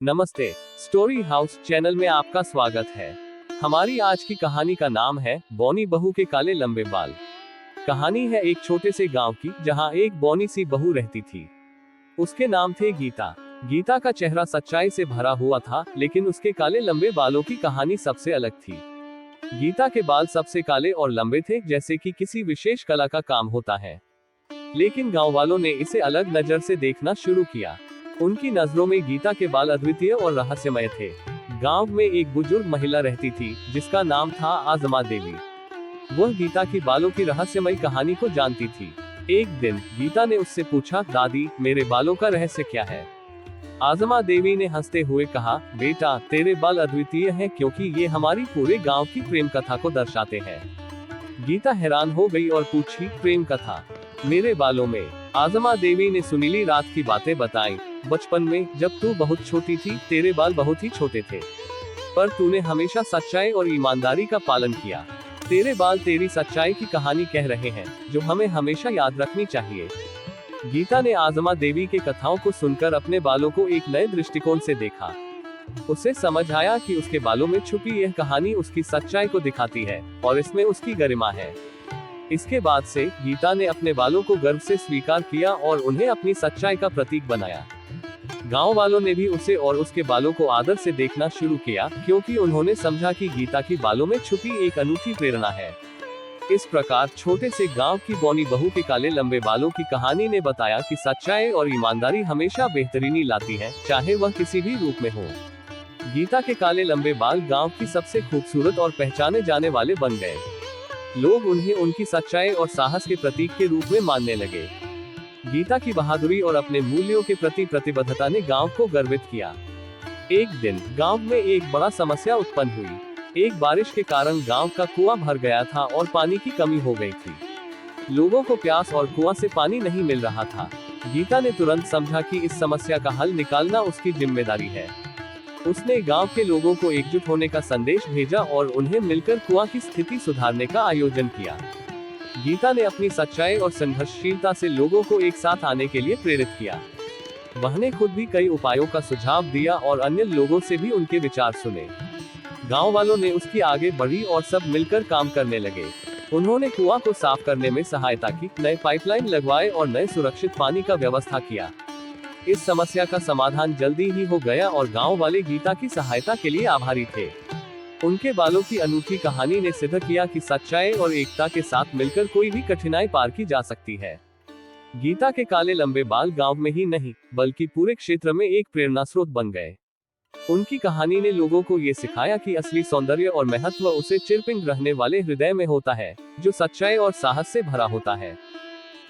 नमस्ते। Story house channel में आपका स्वागत है। हमारी आज की कहानी का नाम है बौनी बहू के काले लंबे बाल। कहानी है एक छोटे से गांव की, जहां एक बौनी सी बहू रहती थी। उसके नाम थे गीता। गीता का चेहरा सच्चाई से भरा हुआ था, लेकिन उसके काले लंबे बालों की कहानी सबसे अलग थी। गीता के बाल सबसे काले और लंबे थे, जैसे कि किसी विशेष कला का काम होता है। लेकिन गांव वालों ने इसे अलग नजर से देखना शुरू किया। उनकी नजरों में गीता के बाल अद्वितीय और रहस्यमय थे। गांव में एक बुजुर्ग महिला रहती थी, जिसका नाम था आजमा देवी। वह गीता की बालों की रहस्यमय कहानी को जानती थी। एक दिन गीता ने उससे पूछा, दादी, मेरे बालों का रहस्य क्या है? आजमा देवी ने हंसते हुए कहा, बेटा, तेरे बाल अद्वितीय हैं, क्योंकि ये हमारी पूरे गांव की प्रेम कथा को दर्शाते हैं। गीता हैरान हो गई और पूछी, प्रेम कथा मेरे बालों में? आजमा देवी ने सुनीली रात की बातें बताई। बचपन में जब तू बहुत छोटी थी, तेरे बाल बहुत ही छोटे थे, पर तूने हमेशा सच्चाई और ईमानदारी का पालन किया। तेरे बाल तेरी सच्चाई की कहानी कह रहे हैं, जो हमें हमेशा याद रखनी चाहिए। गीता ने आजमा देवी के कथाओं को सुनकर अपने बालों को एक नए दृष्टिकोण से देखा। उसे समझ आया कि उसके बालों में छुपी यह कहानी उसकी सच्चाई को दिखाती है, और इसमें उसकी गरिमा है। इसके बाद से गीता ने अपने बालों को गर्व से स्वीकार किया और उन्हें अपनी सच्चाई का प्रतीक बनाया। गांव वालों ने भी उसे और उसके बालों को आदर से देखना शुरू किया, क्योंकि उन्होंने समझा कि गीता की बालों में छुपी एक अनूठी प्रेरणा है। इस प्रकार छोटे से गांव की बौनी बहू के काले लंबे बालों की कहानी ने बताया कि सच्चाई और ईमानदारी हमेशा बेहतरीनी लाती है, चाहे वह किसी भी रूप में हो। गीता के काले लंबे बाल गांव की सबसे खूबसूरत और पहचाने जाने वाले बन गए। लोग उन्हें उनकी सच्चाई और साहस के प्रतीक के रूप में मानने लगे। गीता की बहादुरी और अपने मूल्यों के प्रति प्रतिबद्धता ने गांव को गर्वित किया। एक दिन गांव में एक बड़ा समस्या उत्पन्न हुई। एक बारिश के कारण गांव का कुआं भर गया था और पानी की कमी हो गई थी। लोगों को प्यास और कुआं से पानी नहीं मिल रहा था। गीता ने तुरंत समझा कि इस समस्या का हल निकालना उसकी जिम्मेदारी है। उसने गांव के लोगों को एकजुट होने का संदेश भेजा और उन्हें मिलकर कुआं की स्थिति सुधारने का आयोजन किया। गीता ने अपनी सच्चाई और संघर्षशीलता से लोगों को एक साथ आने के लिए प्रेरित किया। वहने खुद भी कई उपायों का सुझाव दिया और अन्य लोगों से भी उनके विचार सुने। गांव वालों ने उसकी आगे बढ़ी और सब मिलकर काम करने लगे। उन्होंने कुआं को साफ करने में सहायता की, नए पाइपलाइन लगवाए और नए सुरक्षित पानी का व्यवस्था किया। इस समस्या का समाधान जल्दी ही हो गया और गांव वाले गीता की सहायता के लिए आभारी थे। उनके बालों की अनूठी कहानी ने सिद्ध किया कि सच्चाई और एकता के साथ मिलकर कोई भी कठिनाई पार की जा सकती है। गीता के काले लंबे बाल गांव में ही नहीं, बल्कि पूरे क्षेत्र में एक प्रेरणा स्रोत बन गए। उनकी कहानी ने लोगों को ये सिखाया कि असली सौंदर्य और महत्व उसे चिरपिंग रहने वाले हृदय में होता है, जो सच्चाई और साहस से भरा होता है।